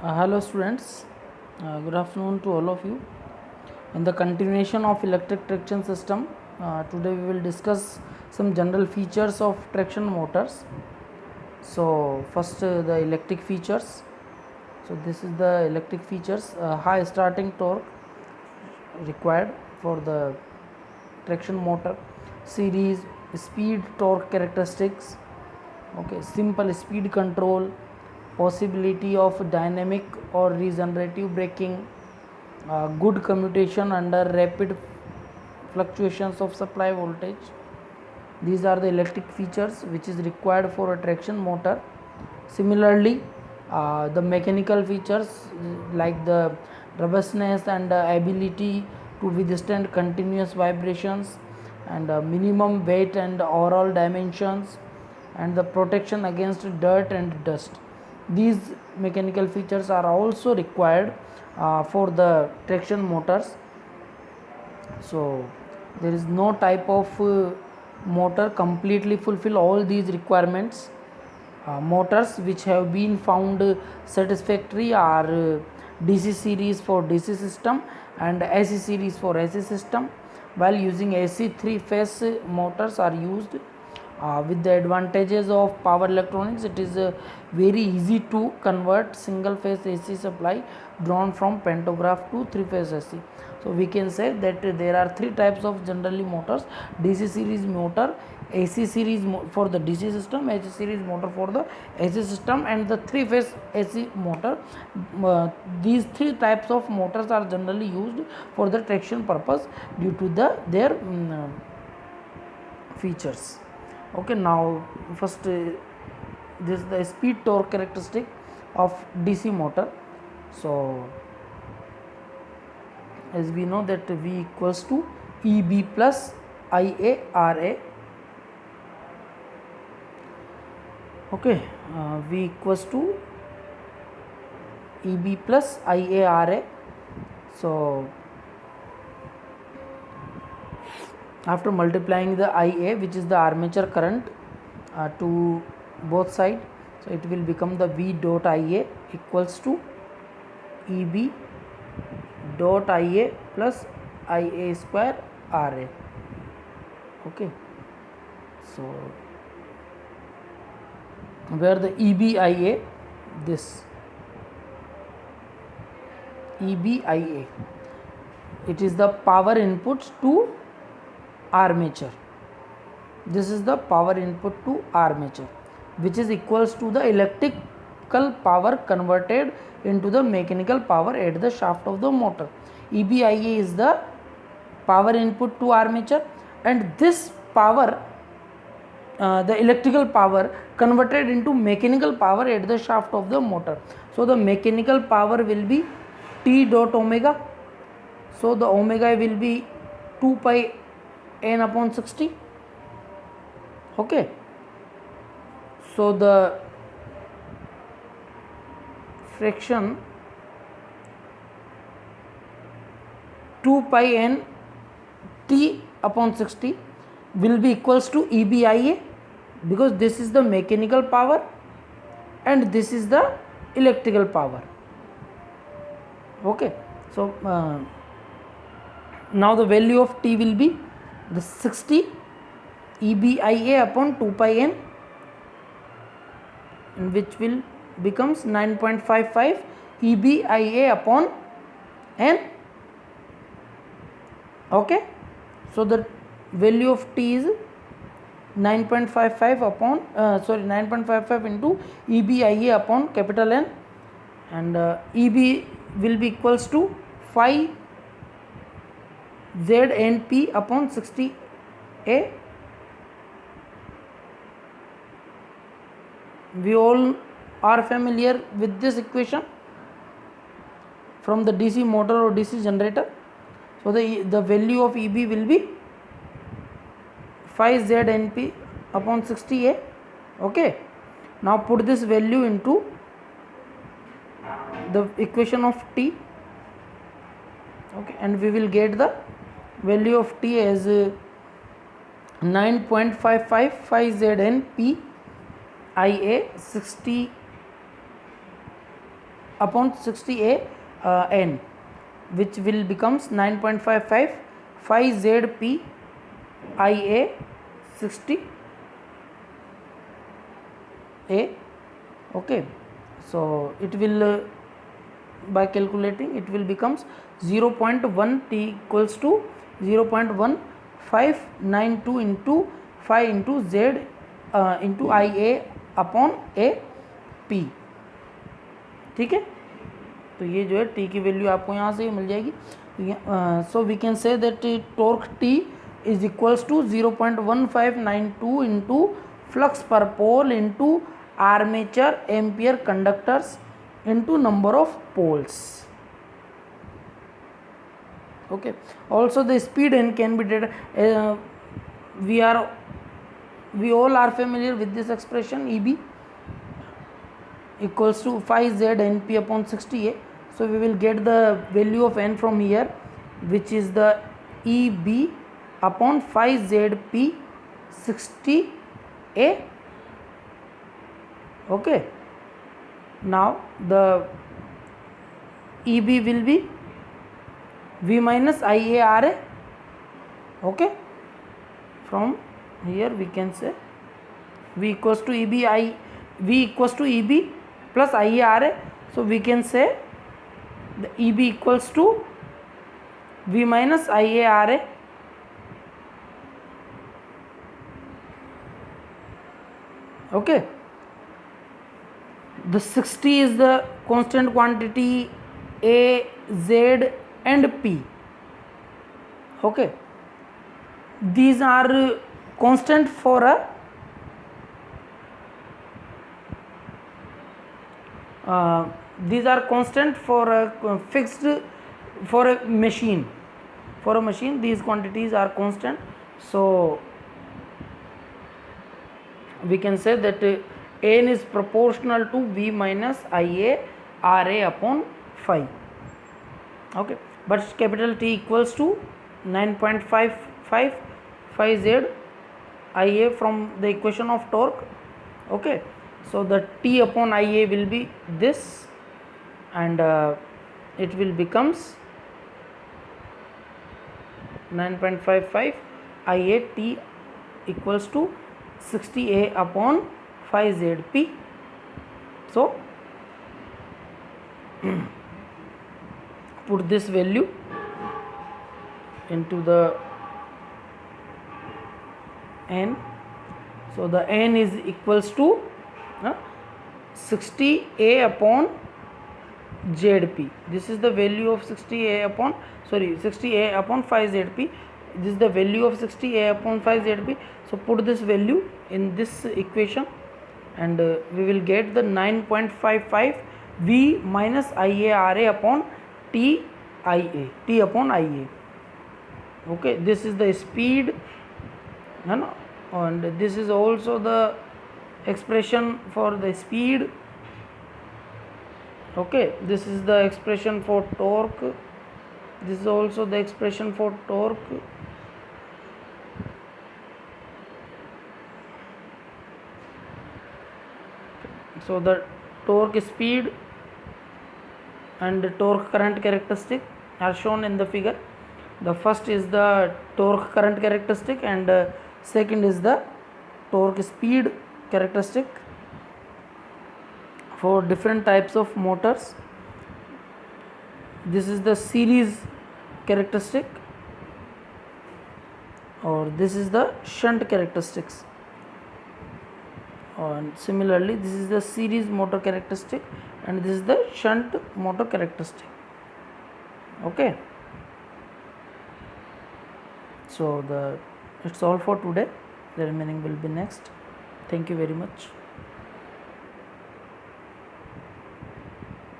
Hello students, good afternoon to all of you. In the continuation of electric traction system, today we will discuss some general features of traction motors. So first the electric features. So this is the electric features, high starting torque required for the traction motor, series, speed, torque characteristics, okay, simple speed control, possibility of dynamic or regenerative braking, good commutation under rapid fluctuations of supply voltage. These are the electric features which is required for a traction motor. Similarly, the mechanical features like the robustness and ability to withstand continuous vibrations, and minimum weight and overall dimensions, and the protection against dirt and dust. These mechanical features are also required for the traction motors. So there is no type of motor completely fulfill all these requirements. Motors which have been found satisfactory are DC series for DC system and AC series for AC system. While using AC 3-phase motors are used with the advantages of power electronics. It is very easy to convert single phase AC supply drawn from pantograph to 3-phase AC. So we can say that there are three types of generally motors: DC series motor, AC series for the DC system, AC series motor for the AC system, and the 3-phase AC motor. These three types of motors are generally used for the traction purpose due to their features. Okay, now first this is the speed torque characteristic of DC motor. So as we know that V equals to EB plus IARA. Okay, V equals to EB plus IARA. So after multiplying the IA, which is the armature current, to both sides, so it will become the V dot IA equals to EB dot IA plus IA square RA. Okay, so where the EBIA, this EBIA, it is the power input to armature. This is the power input to armature, which is equals to the electrical power converted into the mechanical power at the shaft of the motor. EBIA is the power input to armature, and this power, the electrical power converted into mechanical power at the shaft of the motor. So the mechanical power will be T dot omega. So the omega will be 2 pi n upon 60. Okay, so the fraction 2 pi n T upon 60 will be equals to EBIA, because this is the mechanical power and this is the electrical power. Okay, so now the value of T will be the 60 EBIA upon 2 pi n, which will becomes 9.55 EBIA upon n. Okay, so the value of T is 9.55 upon 9.55 into EBIA upon capital N, and EB will be equals to 5 ZNP upon 60A. We all are familiar with this equation from the DC motor or DC generator. So the value of EB will be 5 ZNP upon 60A. Okay, now put this value into the equation of T. Okay, and we will get the value of T as 9.55 5 ZNP IA 60 upon 60A n, which will becomes 9.55 5 ZP IA 60A. Okay, so it will by calculating it will becomes 0.1 t equals to 0.1592 into 5 into Z into IA upon A P. ठीक है, तो ये जो है T की value आपको यहाँ से मिल जाएगी. So we can say that torque T is equals to 0.1592 into flux per pole into armature ampere conductors into number of poles. Okay, also the speed n can be we all are familiar with this expression EB equals to 5 Z NP upon 60A. So we will get the value of n from here, which is the EB upon 5 ZP 60A. Okay, now the EB will be V minus IARA. Okay, from here we can say V equals to V equals to EB plus IARA. So we can say the EB equals to V minus IARA. Okay, the 60 is the constant quantity A, Z and P. Okay, these are constant for a fixed for a machine. For a machine, these quantities are constant. So we can say that n is proportional to V minus IA RA upon 5. Okay, but capital T equals to 9.55 5 Z IA from the equation of torque. Okay, so the T upon IA will be this, and it will becomes 9.55 IA T equals to 60A upon 5 ZP. So put this value into the n. So the n is equals to 60A upon ZP. This is the value of 60A upon 5 ZP. This is the value of 60A upon 5 ZP. So put this value in this equation, and we will get the 9.55 V minus IARA upon T upon IA. Okay, this is the speed, and this is also the expression for the speed. Okay, this is the expression for torque. This is also the expression for torque. So the torque speed and the torque current characteristic are shown in the figure. The first is the torque current characteristic, and second is the torque speed characteristic for different types of motors. This is the series characteristic, or this is the shunt characteristics, and similarly this is the series motor characteristic, and this is the shunt motor characteristic. Okay, so it's all for today. The remaining will be next. Thank you very much.